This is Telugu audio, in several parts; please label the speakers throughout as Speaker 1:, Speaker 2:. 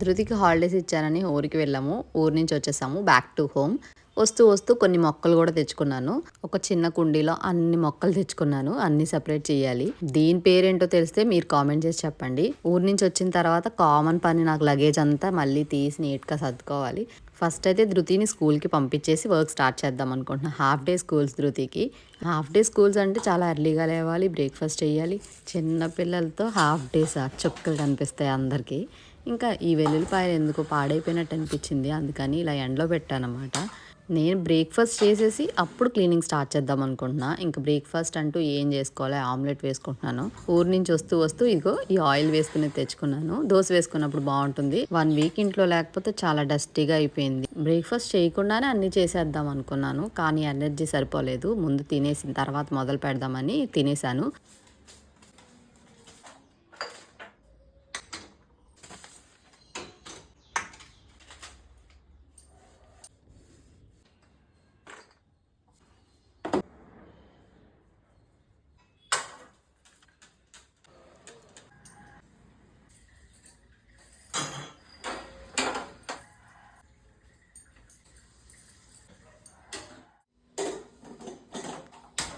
Speaker 1: ధృతికి హాలిడేస్ ఇచ్చారని ఊరికి వెళ్ళాము. ఊరు నుంచి వచ్చేసాము బ్యాక్ టు హోమ్. వస్తూ వస్తూ కొన్ని మొక్కలు కూడా తెచ్చుకున్నాను. ఒక చిన్న కుండీలో అన్ని మొక్కలు తెచ్చుకున్నాను. అన్ని సెపరేట్ చేయాలి. దీని పేరేంటో తెలిస్తే మీరు కామెంట్ చేసి చెప్పండి. ఊరు నుంచి వచ్చిన తర్వాత కామన్ పని నాకు లగేజ్ అంతా మళ్ళీ తీసి నీట్గా సర్దుకోవాలి. ఫస్ట్ అయితే ధృతిని స్కూల్కి పంపించేసి వర్క్ స్టార్ట్ చేద్దాం అనుకుంటున్నాను. హాఫ్ డే స్కూల్స్ ధృతికి. హాఫ్ డే స్కూల్స్ అంటే చాలా ఎర్లీగా లేవాలి, బ్రేక్ఫాస్ట్ చేయాలి. చిన్న పిల్లలతో హాఫ్ డేస్ చుక్కలు కనిపిస్తాయి అందరికీ. ఇంకా ఈ వెల్లుల్లిపాయలు ఎందుకో పాడైపోయినట్టు అనిపించింది, అందుకని ఇలా ఎండలో పెట్టానమాట. నేను బ్రేక్ఫాస్ట్ చేసేసి అప్పుడు క్లీనింగ్ స్టార్ట్ చేద్దాం అనుకుంటున్నా. ఇంకా బ్రేక్ఫాస్ట్ అంటూ ఏం చేసుకోవాలి, ఆమ్లెట్ వేసుకుంటున్నాను. ఊరు నుంచి వస్తూ వస్తూ ఇగో ఈ ఆయిల్ వేసుకుని తెచ్చుకున్నాను. దోశ వేసుకున్నప్పుడు బాగుంటుంది. 1 వీక్ ఇంట్లో లేకపోతే చాలా డస్టీగా అయిపోయింది. బ్రేక్ఫాస్ట్ చేయకుండానే అన్ని చేసేద్దాం అనుకున్నాను, కానీ ఎనర్జీ సరిపోలేదు. ముందు తినేసిన తర్వాత మొదలు పెడదామని తినేసాను.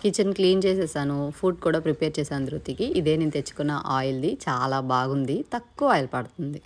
Speaker 1: కిచెన్ క్లీన్ చేసేసాను. ఫుడ్ కూడా ప్రిపేర్ చేశాను ధృతికి. ఇదే నేను తెచ్చుకున్న ఆయిల్ది. చాలా బాగుంది, తక్కువ ఆయిల్ పడుతుంది.